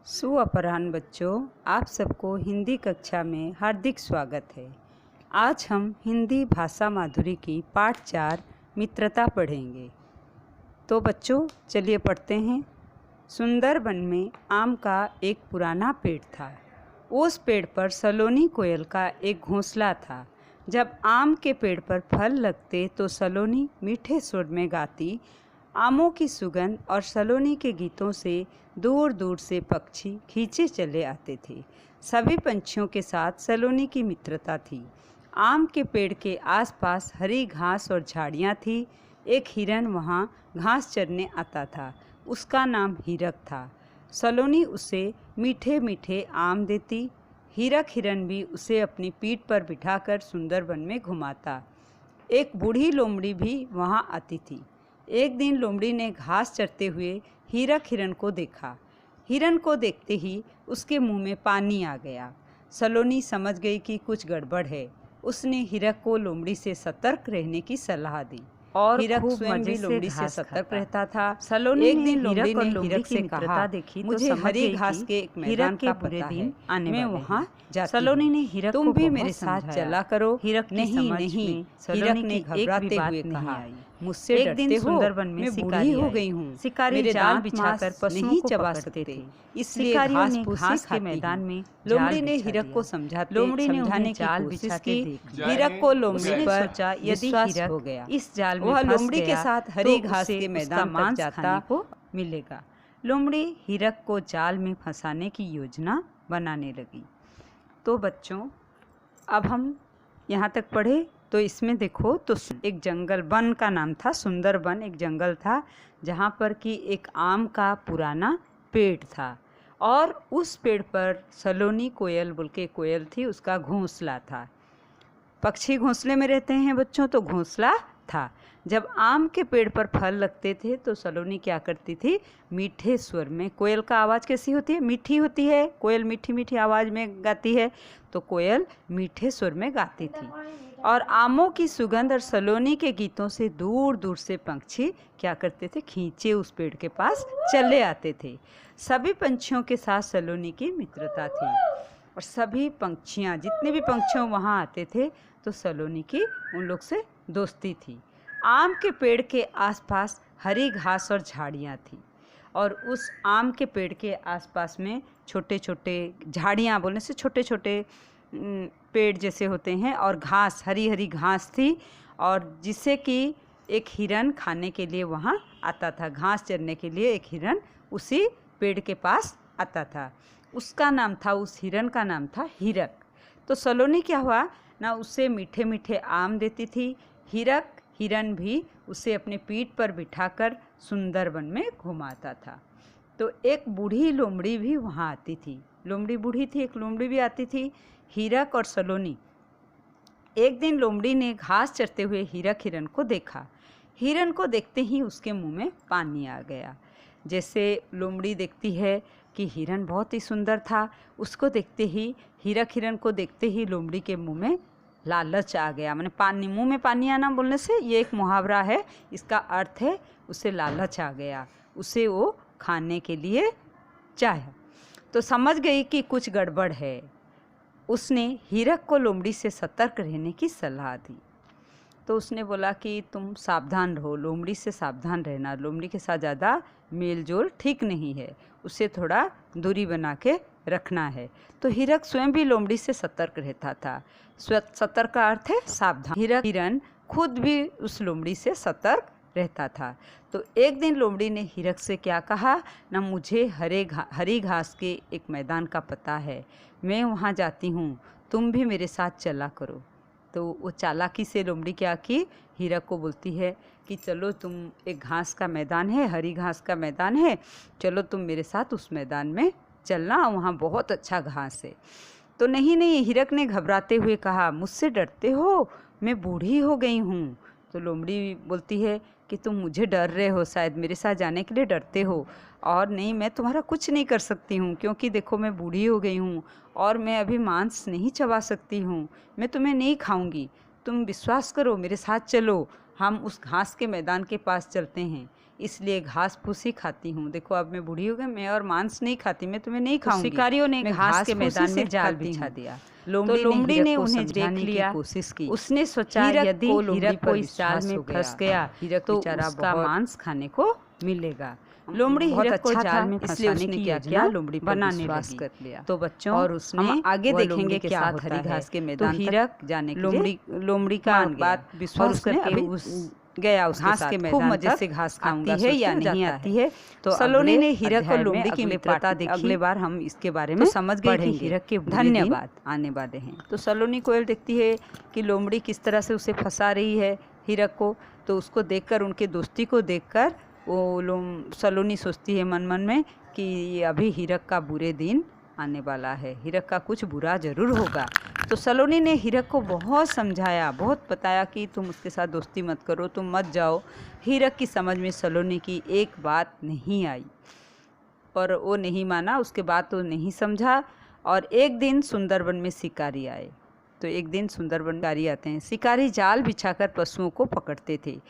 सुअपराह्न बच्चों, आप सबको हिंदी कक्षा में हार्दिक स्वागत है। आज हम हिंदी भाषा माधुरी की पाठ 4 मित्रता पढ़ेंगे। तो बच्चों चलिए पढ़ते हैं। सुंदर वन में आम का एक पुराना पेड़ था। उस पेड़ पर सलोनी कोयल का एक घोंसला था। जब आम के पेड़ पर फल लगते तो सलोनी मीठे सुर में गाती। आमों की सुगंध और सलोनी के गीतों से दूर दूर से पक्षी खींचे चले आते थे। सभी पंछियों के साथ सलोनी की मित्रता थी। आम के पेड़ के आसपास हरी घास और झाड़ियाँ थी। एक हिरन वहाँ घास चरने आता था। उसका नाम हीरक था। सलोनी उसे मीठे मीठे आम देती। हीरक हिरन भी उसे अपनी पीठ पर बिठाकर सुंदर वन में घुमाता। एक बूढ़ी लोमड़ी भी वहाँ आती थी। एक दिन लोमड़ी ने घास चरते हुए हीरक हिरन को देखा। हिरन को देखते ही उसके मुंह में पानी आ गया। सलोनी समझ गई कि कुछ गड़बड़ है। उसने हीरक को लोमड़ी से सतर्क रहने की सलाह दी और हीरक स्वयं भी लोमड़ी से सतर्क रहता था। सलोनी एक दिन लोमड़ी ने हीरक से कहा, मुझे हरी घास के एक मैदान का पता है, मैं वहाँ जाती हूँ। सलोनी ने हीरक तुम भी मेरे साथ चला करो। हीरक नहीं, हीरक ने घबराते हुए कहा, मुझसे डरते हो? मैं बूढ़ी हो गई हूँ। शिकारी जाल बिछाकर पशुओं को चबा सकते थे, इसलिए घास के मैदान में लोमड़ी ने हीरक को समझाने की कोशिश की। हीरक को लोमड़ी पर सोचा यदि हीरक हो गया इस जाल में वह लोमड़ी के साथ हरी घास के मैदान तक जाता को मिलेगा। लोमड़ी हीरक को जाल में फंसाने की योजना बनाने लगी। तो बच्चों अब हम यहाँ तक पढ़े तो इसमें देखो तो एक जंगल, वन का नाम था सुंदर वन। एक जंगल था जहाँ पर कि एक आम का पुराना पेड़ था और उस पेड़ पर सलोनी कोयल बोल के कोयल थी, उसका घोंसला था। पक्षी घोंसले में रहते हैं बच्चों, तो घोंसला था। जब आम के पेड़ पर फल लगते थे तो सलोनी क्या करती थी, मीठे स्वर में, कोयल का आवाज़ कैसी होती है, मीठी होती है। कोयल मीठी मीठी आवाज़ में गाती है, तो कोयल मीठे स्वर में गाती थी। और आमों की सुगंध और सलोनी के गीतों से दूर दूर से पंछी क्या करते थे, खींचे उस पेड़ के पास चले आते थे। सभी पंछियों के साथ सलोनी की मित्रता थी और सभी पंछियाँ, जितने भी पंछियों वहाँ आते थे तो सलोनी की उन लोग से दोस्ती थी। आम के पेड़ के आसपास हरी घास और झाड़ियाँ थी और उस आम के पेड़ के आसपास में छोटे छोटे झाड़ियाँ बोलने से छोटे छोटे पेड़ जैसे होते हैं और घास, हरी हरी घास थी, और जिससे कि एक हिरन खाने के लिए वहाँ आता था। घास चरने के लिए एक हिरन उसी पेड़ के पास आता था। उसका नाम था, उस हिरन का नाम था हीरक। तो सलोनी क्या हुआ ना, उसे मीठे मीठे आम देती थी। हीरक हिरन भी उसे अपने पीठ पर बिठाकर सुंदर वन में घुमाता था। तो एक बूढ़ी लोमड़ी भी वहाँ आती थी। लोमड़ी बूढ़ी थी, एक लोमड़ी भी आती थी। हीरक और सलोनी, एक दिन लोमड़ी ने घास चरते हुए हीरक हिरन को देखा। हिरन को देखते ही उसके मुंह में पानी आ गया। जैसे लोमड़ी देखती है कि हिरन बहुत ही सुंदर था, उसको देखते ही, हीरक हिरन को देखते ही लोमड़ी के मुंह में लालच आ गया। मैंने पानी, मुंह में पानी आना बोलने से ये एक मुहावरा है, इसका अर्थ है उसे लालच आ गया, उसे वो खाने के लिए चाहा। तो समझ गई कि कुछ गड़बड़ है। उसने हीरक को लोमड़ी से सतर्क रहने की सलाह दी। तो उसने बोला कि तुम सावधान रहो, लोमड़ी से सावधान रहना, लोमड़ी के साथ ज़्यादा मेल जोल ठीक नहीं है, उससे थोड़ा दूरी बना के रखना है। तो हीरक स्वयं भी लोमड़ी से सतर्क रहता था। सतर्क का अर्थ है सावधान। हीरक हिरन खुद भी उस लोमड़ी से सतर्क रहता था। तो एक दिन लोमड़ी ने हीरक से क्या कहा ना, मुझे हरी घास के एक मैदान का पता है, मैं वहाँ जाती हूँ, तुम भी मेरे साथ चला करो। तो वो चालाकी से लोमड़ी क्या की, हीरक को बोलती है कि चलो, तुम, एक घास का मैदान है, हरी घास का मैदान है, चलो तुम मेरे साथ उस मैदान में चलना, वहाँ बहुत अच्छा घास है। तो नहीं, हीरक ने घबराते हुए कहा, मुझसे डरते हो, मैं बूढ़ी हो गई हूँ। तो लोमड़ी बोलती है कि तुम मुझे डर रहे हो, शायद मेरे साथ जाने के लिए डरते हो, और नहीं, मैं तुम्हारा कुछ नहीं कर सकती हूँ, क्योंकि देखो मैं बूढ़ी हो गई हूँ और मैं अभी मांस नहीं चबा सकती हूँ, मैं तुम्हें नहीं खाऊंगी, तुम विश्वास करो, मेरे साथ चलो, हम उस घास के मैदान के पास चलते हैं। इसलिए घास फूस ही खाती हूँ। देखो अब मैं बूढ़ी हो गई, मैं और मांस नहीं खाती, मैं तुम्हें नहीं खाऊंगी। शिकारियों ने घास के मैदान में जाल बिछा दिया। लोमड़ी ने उन्हें देख लिया, कोशिश की। उसने सोचा यदि हिरक को इस जाल में फंस गया तो उसका मांस खाने को मिलेगा। लोमड़ी हिरक को जाल में फंसाने की योजना लोमड़ी बनाने लगी। तो बच्चों, और उसने आगे देखेंगे क्या होता है। घास के मैदान तो हिरक जाने के लिए लोमड़ी का बात विश्वास करके गया उस घास के मैदान। खूब मजे से घास खाऊंगा है या नहीं आती है। तो सलोनी ने हिरक और लोमड़ी की मित्रता देखी। अगले बार हम इसके बारे में समझ गए कि हिरक के धन्यवाद आने वाले हैं। तो सलोनी कोयल देखती है कि लोमड़ी किस तरह से उसे फंसा रही है हिरक को। तो उसको देखकर, उनके दोस्ती को देखकर वो सलोनी सोचती है मन मन में कि अभी हिरक का बुरे दिन आने वाला है, हिरक का कुछ बुरा जरूर होगा। तो सलोनी ने हिरक को बहुत समझाया, बहुत बताया कि तुम उसके साथ दोस्ती मत करो, तुम मत जाओ। हिरक की समझ में सलोनी की एक बात नहीं आई और वो नहीं माना। उसके बाद तो नहीं समझा। और एक दिन सुंदरबन में शिकारी आए। तो एक दिन सुंदरबन शिकारी आते हैं। शिकारी जाल बिछाकर पशुओं को पकड़ते थे।